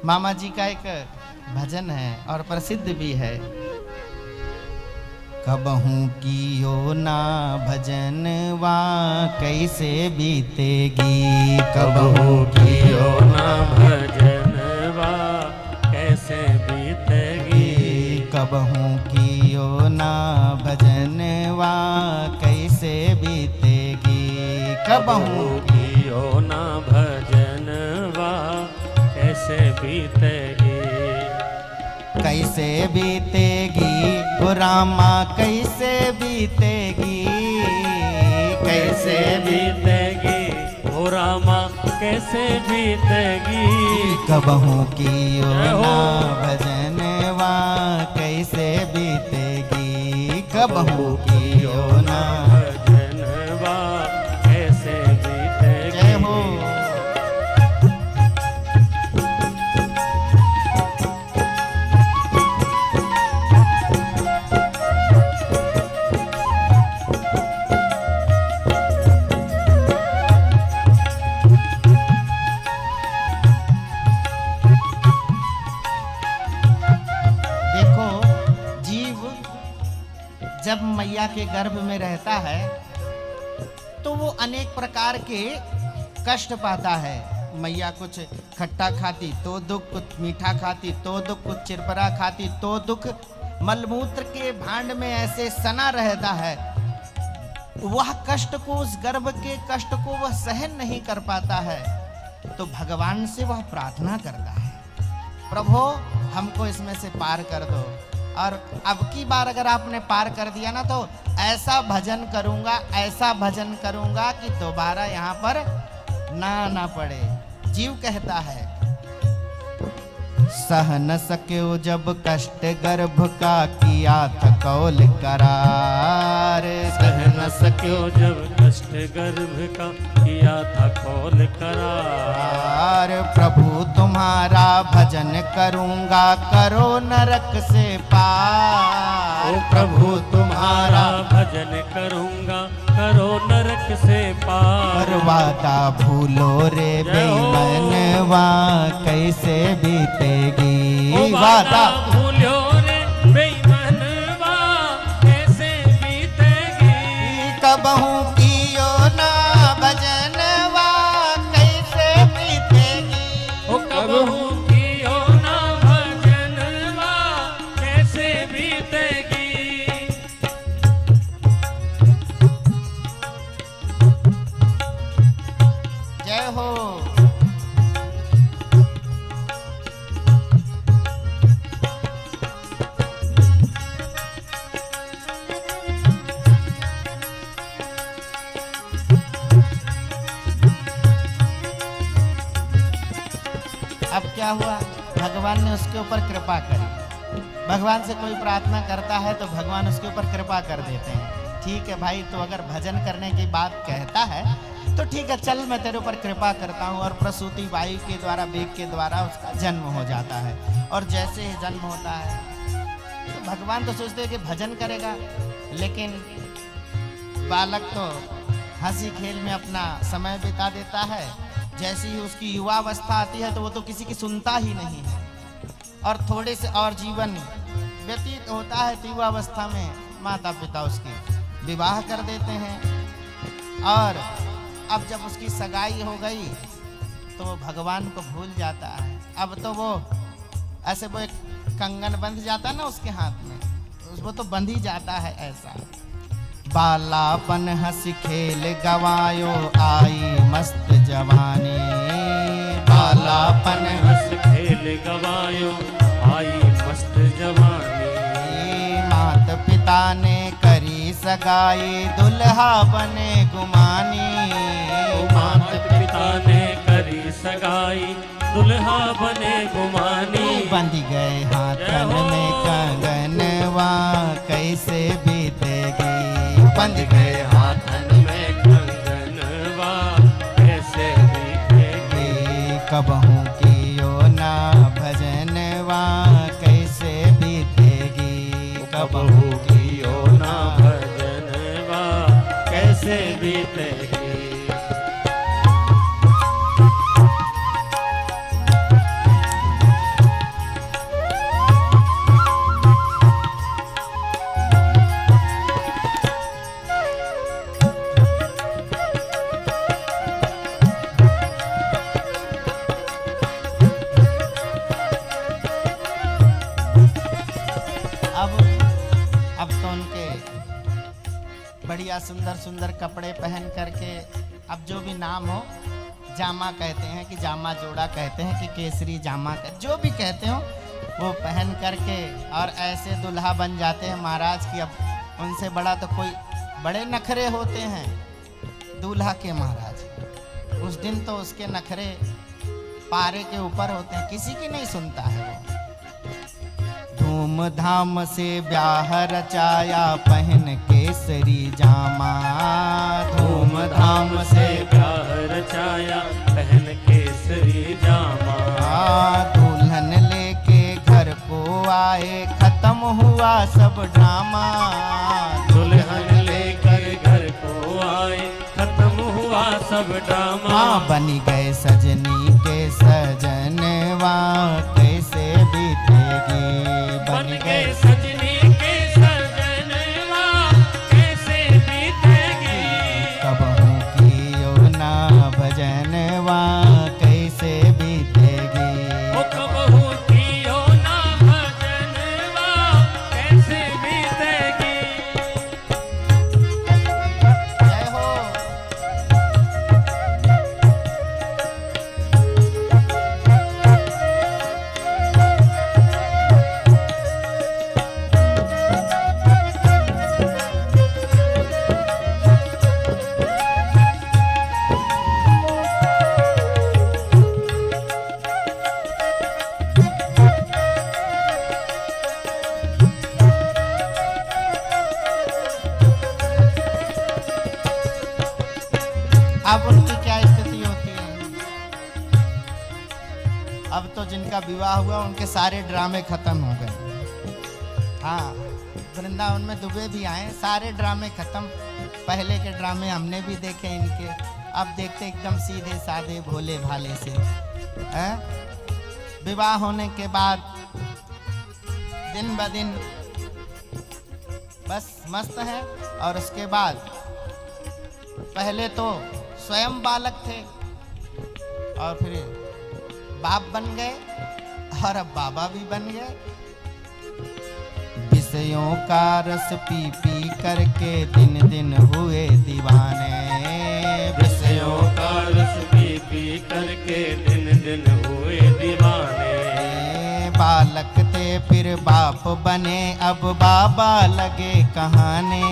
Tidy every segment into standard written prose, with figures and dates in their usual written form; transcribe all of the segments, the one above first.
मामा जी का एक भजन है और प्रसिद्ध भी है। कबहू कियो ना भजनवा कैसे बीतेगी, कबहू कियो ना भजनवा कैसे बीतेगी, कबहू कियो ना भजनवा कैसे बीतेगी, कबहू कियो ना भजनवा कैसे बीतेगी, कैसे बीतेगी ओ रामा कैसे बीतेगी, कैसे बीतेगी ओ रामा कैसे बीतेगी, कबहू कियो ना भजनवा कैसे बीतेगी, कबहू कियो ना भजनवा कैसे बीतेगी। जय हो। जब मैया के गर्भ में रहता है तो वो अनेक प्रकार के कष्ट पाता है। मैया कुछ खट्टा खाती तो दुख, कुछ मीठा खाती तो दुख, कुछ चिरपरा खाती तो दुख, मलमूत्र के भांड में ऐसे सना रहता है। वह कष्ट को, उस गर्भ के कष्ट को वह सहन नहीं कर पाता है, तो भगवान से वह प्रार्थना करता है, प्रभु हमको इसमें से पार कर दो। और अब की बार अगर आपने पार कर दिया ना तो ऐसा भजन करूंगा, ऐसा भजन करूंगा कि दोबारा यहाँ पर ना पड़े। जीव कहता है सह न सक्यो जब कष्ट गर्भ का किया था कौल करार, सह न सक्यो जब कष्ट गर्भ का किया था कौल करार, प्रभु तुम्हारा भजन करूंगा करो नरक से पार, ओ प्रभु तुम्हारा भजन करूंगा करो नरक से पार, वादा भूलो रे बेईमानवा कैसे बीतेगी, वादा भूलो रे बेईमानवा कैसे बीतेगी, कबहू कियो ना भजनवा कैसे बीतेगी, ओ कबहू कियो ना भजनवा कैसे बीतेगी। जय हो। अब क्या हुआ, भगवान ने उसके ऊपर कृपा करी। भगवान से कोई प्रार्थना करता है तो भगवान उसके ऊपर कृपा कर देते हैं। ठीक है भाई, तो अगर भजन करने की बात कहता है तो ठीक है, चल मैं तेरे ऊपर कृपा करता हूँ। और प्रसूति वायु के द्वारा, वेग के द्वारा उसका जन्म हो जाता है। और जैसे ही जन्म होता है तो भगवान तो सोचते हैं कि भजन करेगा, लेकिन बालक तो हंसी खेल में अपना समय बिता देता है। जैसी ही उसकी युवावस्था आती है तो वो तो किसी की सुनता ही नहीं है, और थोड़े से और जीवन व्यतीत होता है तो युवावस्था में माता पिता उसकी विवाह कर देते हैं। और अब जब उसकी सगाई हो गई तो वो भगवान को भूल जाता है। अब तो वो ऐसे, वो एक कंगन बंध जाता है ना उसके हाथ में, वो तो बंध ही जाता है ऐसा। बालापन हंस खेल गवायो आई मस्त जवानी, बालापन हंस खेल गवायो आई मस्त जवानी, मात पिता ने करी सगाई दुल्हा बने गुमानी, मात पिता ने करी सगाई दुल्हा बने गुमानी, बंध गए हाथन में कंगनवा कैसे बीतेगी, बंध गए हाथन में कंगनवा कैसे बीतेगी, कबहू कियो ना भजनवा कैसे बीतेगी, कबहू कियो ना भजनवा कैसे बीतेगी। बढ़िया सुंदर सुंदर कपड़े पहन करके, अब जो भी नाम हो, जामा कहते हैं कि जामा जोड़ा कहते हैं कि केसरी जामा जो भी कहते हो, वो पहन करके और ऐसे दुल्हा बन जाते हैं महाराज की अब उनसे बड़ा तो कोई, बड़े नखरे होते हैं दूल्हा के महाराज। उस दिन तो उसके नखरे पारे के ऊपर होते हैं, किसी की नहीं सुनता है वो। धूमधाम से ब्याह रचाया पहन केसरी जामा, धूमधाम से ब्याह रचाया पहन केसरी जामा। दुल्हन लेके घर को आए, खत्म हुआ सब ड्रामा। दुल्हन लेकर घर को आए, खत्म हुआ सब ड्रामा। बन गए सजनी के सजनवा, कैसे बीतेगी। बन गए सजनी के सजनवा, कैसे बीतेगी। कबहू कियो ना भजनवा, कैसे बीतेगी। ओ कबहू कियो ना भजनवा, कैसे बीतेगी। जय हो। अब उनकी क्या स्थिति होती है। अब तो जिनका विवाह हुआ उनके सारे ड्रामे खत्म हो गए। हाँ, वृंदावन में दुबे भी आए, सारे ड्रामे खत्म। पहले के ड्रामे हमने भी देखे इनके, अब देखते एकदम सीधे साधे भोले भाले से हैं? विवाह होने के बाद दिन ब दिन बस मस्त है। और उसके बाद पहले तो स्वयं बालक थे और फिर बाप बन गए और अब बाबा भी बन गए। विषयों का रस पी पी करके दिन दिन हुए दीवाने। विषयों का रस पी पी करके दिन दिन हुए दीवाने। बालक थे फिर बाप बने, अब बाबा लगे कहाने।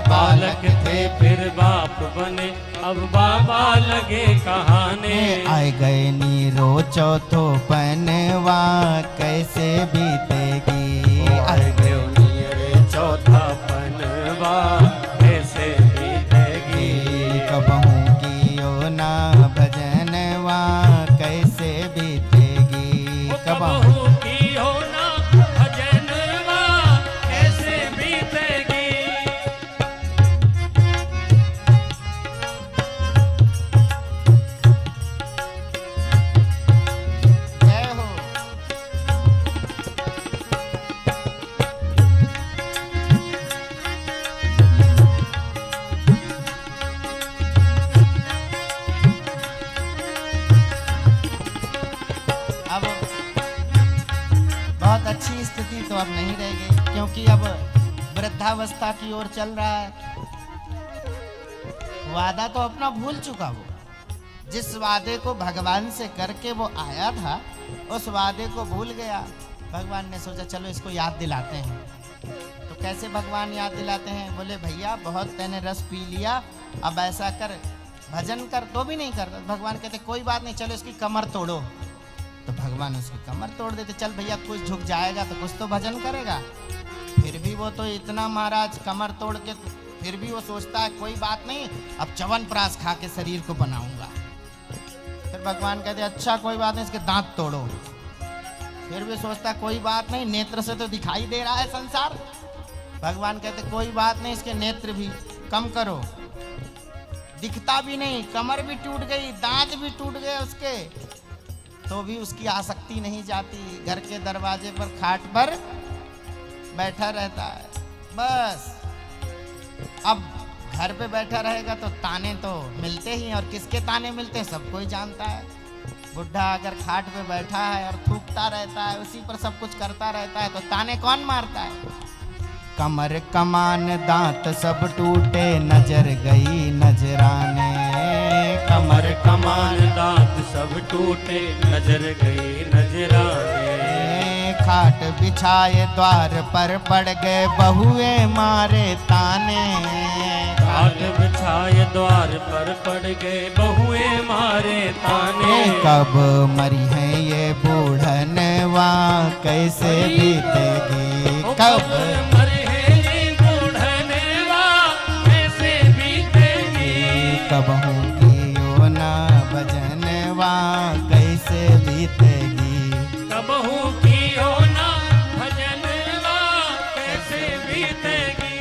बालक थे फिर बाप बने, अब बाबा लगे कहाने। आए गए नीरो चौथो पनवा, कैसे बीतेगी। आए गए नीरे चौथा पनवा, कैसे बीतेगी। कबहू कियो ना भजनवा, कैसे बीतेगी। कबहू कियो ना भजनवा, कैसे बीतेगी। जय हो। अब बहुत अच्छी स्थिति तो अब नहीं रह गई, क्योंकि अब वृद्धावस्था की ओर चल रहा है। वादा तो अपना भूल चुका वो, जिस वादे को भगवान से करके वो आया था, उस वादे को भूल गया। भगवान ने सोचा चलो इसको याद दिलाते हैं। तो कैसे भगवान याद दिलाते हैं? बोले भैया बहुत तैने रस पी लिया, अब ऐसा कर भजन कर, तो भी नहीं करता। भगवान कहते कोई बात नहीं, चलो इसकी कमर तोड़ो। तो भगवान उसकी कमर तोड़ देते। चल भैया कुछ झुक जाएगा तो कुछ तो भजन करेगा। फिर भी वो तो इतना महाराज कमर तोड़ के, फिर भी वो सोचता है कोई बात नहीं, अब च्यवनप्राश खा के शरीर को बनाऊंगा। फिर भगवान कहते अच्छा कोई बात नहीं, इसके दांत तोड़ो। फिर भी सोचता कोई बात नहीं, नेत्र से तो दिखाई दे रहा है संसार। भगवान कहते कोई बात नहीं, इसके नेत्र भी कम करो, दिखता भी नहीं, कमर भी टूट गई, दांत भी टूट गए उसके, तो भी उसकी आसक्ति नहीं जाती। घर के दरवाजे पर खाट पर बैठा रहता है बस। अब घर पे बैठा रहेगा तो ताने तो मिलते ही, और किसके ताने मिलते हैं सब कोई जानता है। बुढ़ा अगर खाट पे बैठा है और थूकता रहता है, उसी पर सब कुछ करता रहता है, तो ताने कौन मारता है? कमर कमान दांत सब टूटे नजर गई नजराने। कमर कमान दांत सब टूटे नजर गई नजराने। खाट बिछाए द्वार पर पड़ गए बहुए मारे ताने। खाट बिछाए द्वार पर पड़ गए बहुए मारे ताने। कब मरी है ये बूढ़नवा कैसे बीतेगी। कब मरी है ये बूढ़नवा कैसे बीतेगी। कब हूँ कियो ना भजनवा कैसे बीतेगी। कब हूँ कियो ना भजनवा कैसे बीतेगी।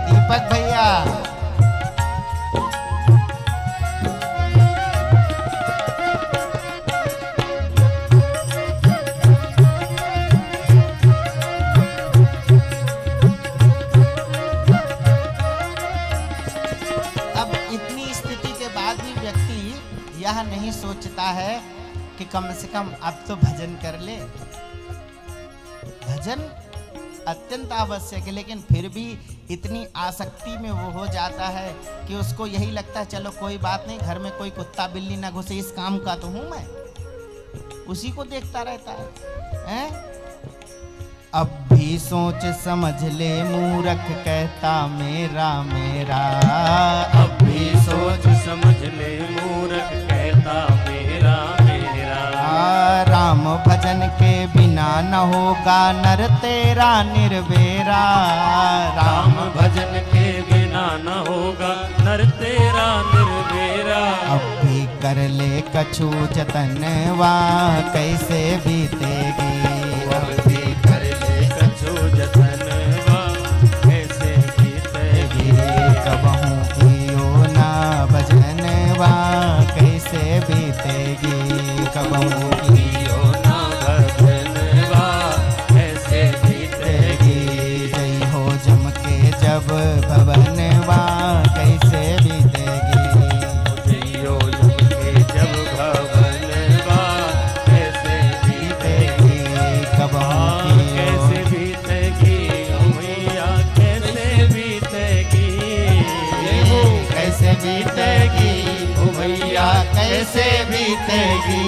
दीपक भैया अब इतनी स्थिति के बाद भी व्यक्ति यह नहीं सोचता है कि कम से कम अब तो भजन कर ले। भजन अत्यंत आवश्यक है, लेकिन फिर भी इतनी आसक्ति में वो हो जाता है कि उसको यही लगता है चलो कोई बात नहीं, घर में कोई कुत्ता बिल्ली ना घुसे, इस काम का तो हूं मैं, उसी को देखता रहता है, हैं? अब भी सोच समझ ले मूर्ख कहता मेरा मेरा। अब भी सोच समझ ले मूर्ख कहता मेरा मेरा। राम भजन के बिना न होगा नर तेरा निर्वेरा। राम भजन के बिना न होगा नर तेरा निर्वेरा। अब भी कर ले कछु जतनवा कैसे बीतेगी। अब भी कर ले कछु जतनवा कैसे बीतेगी। कबहू कियो ना भजनवा कैसे बीतेगी। कबहू कियो ना भजनवा कैसे बीतेगी। जय हो जम के जब भवनवा कैसे बीतेगी। जियो जम के जब भवनवा कैसे बीतेगी। कबहू कैसे बीतेगी भैया कैसे बीतेगी। कैसे बीतेगी भैया कैसे बीतेगी।